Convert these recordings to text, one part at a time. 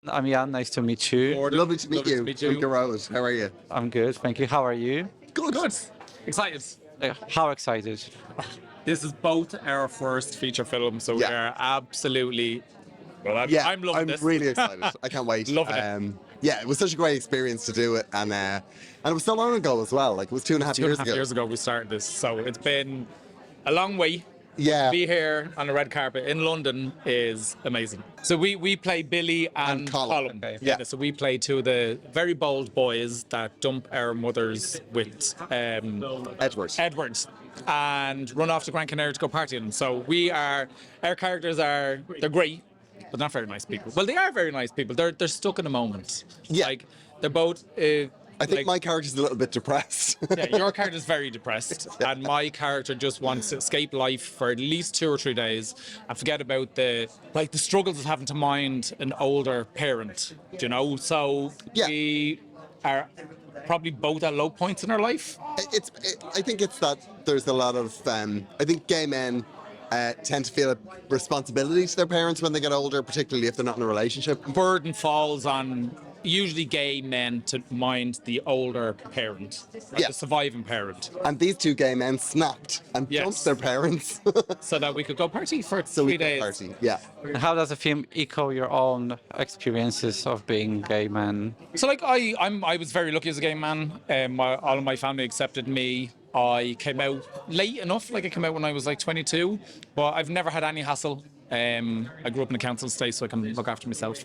I'm Jan, nice to meet you. Lovely to meet you. to meet you. I'm Gearoid. How are you? I'm good, thank you. How are you? Good. Good. Excited. How excited? This is both our first feature film, so Yeah. we are absolutely. Well, I'm loving I'm this. really excited. I can't wait. Loving it. Yeah, it was such a great experience to do it, and it was so long ago as well. Like it was 2.5 Two and a years half ago. years ago we started this, so it's been a long way. Yeah. To be here on the red carpet in London is amazing. So we play Billy and Colin. Colin. Okay. Yeah. So we play two of the very bold boys that dump our mothers with Edward. Edwards and run off to Gran Canaria to go partying. So our characters they're great, but not very nice people. Well, they are very nice people. They're stuck in a moment. Yeah. Like they're both. I think my character's a little bit depressed. Yeah, your character's very depressed, and my character just wants to escape life for at least 2 or 3 days and forget about the struggles of having to mind an older parent. You know, so Yeah. we are probably both at low points in our life. I think it's that there's a lot of. I think gay men tend to feel a responsibility to their parents when they get older, particularly if they're not in a relationship. Burden falls on usually gay men to mind the older parent, right? Yeah. The surviving parent, And these two gay men snapped and Yes. dumped their parents. so that we could go party for So 3 we could days. party. Yeah. How does the film echo your own experiences of being gay man? So like I was very lucky as a gay man. All of my family accepted me. I came out late enough. Like I came out when I was like 22, but I've never had any hassle. I grew up in a council estate, so I can look after myself.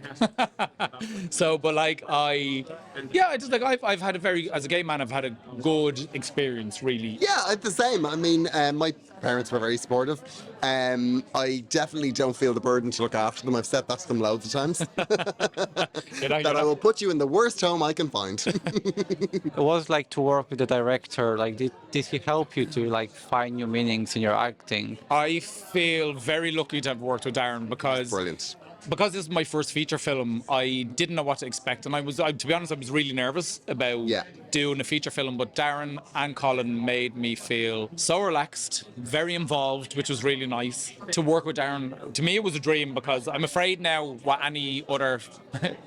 So, but like I just like I've had as a gay man, I've had a good experience, really. Yeah, it's the same. I mean, my parents were very supportive. I definitely don't feel the burden to look after them. I've said that to them loads of times. That I will put you in the worst home I can find. It was like to work with the director. Like, did he help you to like find new meanings in your acting? I feel very lucky to have worked with Darren Brilliant. because this is my first feature film. I didn't know what to expect, and to be honest, I was really nervous about doing a feature film. But Darren and Colin made me feel so relaxed, very involved, which was really nice. To work with Darren, to me, it was a dream because I'm afraid now what any other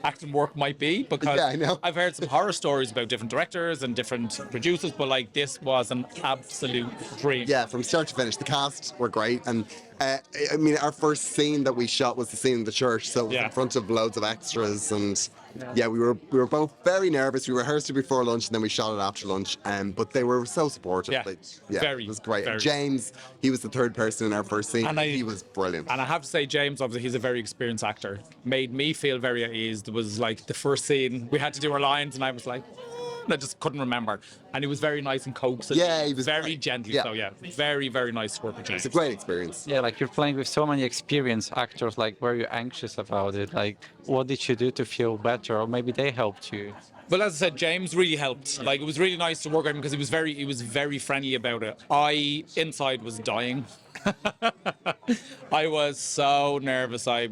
acting work might be. Because Yeah, I know. I've heard some horror stories about different directors and different producers, but like this was an absolute dream. Yeah, from start to finish. The cast were great. And I mean, our first scene that we shot was the scene in the church. So it was Yeah. in front of loads of extras. And yeah, we were both very nervous. We rehearsed it before lunch and then we shot it after lunch. But they were so supportive. Yeah, very, it was great. very. And James, he was the third person in our first scene. And he was brilliant. And I have to say, James, obviously, he's a very experienced actor. Made me feel very at ease. There was like the first scene, we had to do our lines, and I was like, I just couldn't remember. And he was very nice and coaxing. Yeah, he was very great. gentle. Yeah. So yeah, very, very nice to work with James. It's a great experience. Yeah, like you're playing with so many experienced actors. Like, were you anxious about it? Like, what did you do to feel better? Or maybe they helped you? But as I said, James really helped. Like it was really nice to work with him because he was very friendly about it. I inside was dying. I was so nervous. I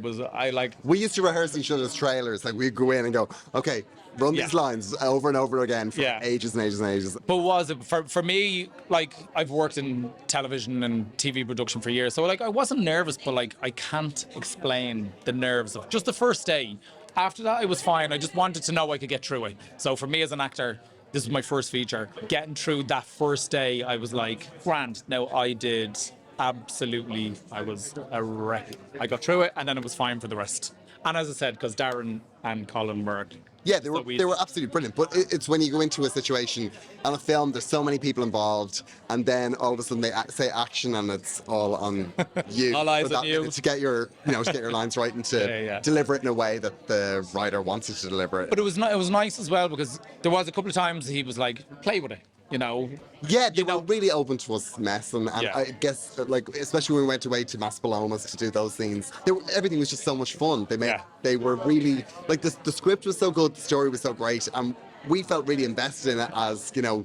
We used to rehearse each other's trailers. Like we'd go in and go, okay, run these lines over and over again for ages and ages and ages. But was it for me? Like I've worked in television and TV production for years, so like I wasn't nervous, but like I can't explain the nerves of just the first day. After that, I was fine. I just wanted to know I could get through it. So for me as an actor, this was my first feature. Getting through that first day, I was like, grand. Now I did absolutely. I was a wreck. I got through it, and then it was fine for the rest. And as I said, because Darren and Colin were. Yeah, they were absolutely brilliant. But it's when you go into a situation on a film, there's so many people involved, and then all of a sudden they say action, and it's all on you. All eyes on you. To get your lines right and to deliver it in a way that the writer wants you to deliver it. But it was nice as well because there was a couple of times he was like, play with it. You know. Yeah, they were really open to us messing, and I guess that, like, especially when we went away to Maspalomas to do those scenes, everything was just so much fun. They were really like the script was so good, the story was so great, and we felt really invested in it as two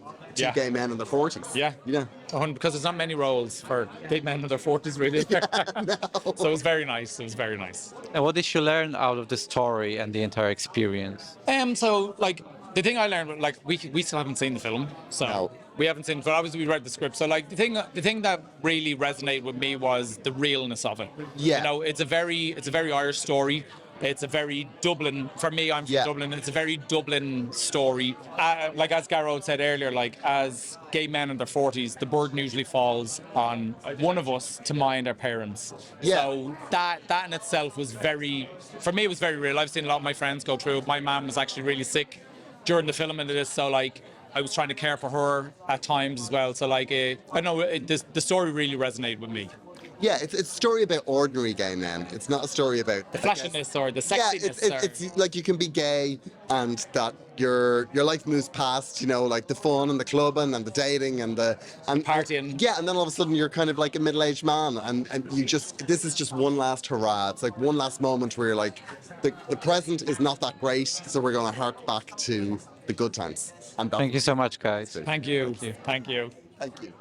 gay men in their 40s. Yeah. Because there's not many roles for gay men in their 40s, really. No. So it was very nice. It was very nice. And what did you learn out of the story and the entire experience? So like. The thing I learned, like we still haven't seen the film, so we haven't seen. But obviously we read the script. So like the thing that really resonated with me was the realness of it. Yeah. You know, it's a very Irish story. It's a very Dublin, for me, I'm from Yeah. Dublin, it's a very Dublin story. Like as Gearoid said earlier, like as gay men in their 40s, the burden usually falls on one of us to mind our parents. Yeah. So that in itself was very, for me, it was very real. I've seen a lot of my friends go through it. My mum was actually really sick during the filming of this, so like I was trying to care for her at times as well. So like, I know the story really resonated with me. Yeah, it's a story about ordinary gay men. It's not a story about The flashiness or the yeah, sexiness. it's like you can be gay and that your life moves past, you know, like the fun and the clubbing and the dating and the partying. Yeah, and then all of a sudden you're kind of like a middle-aged man and you just, this is just one last hurrah. It's like one last moment where you're like, the present is not that great, so we're going to hark back to the good times. And Thank you so much, guys. Thank you. Thank you. Thank you.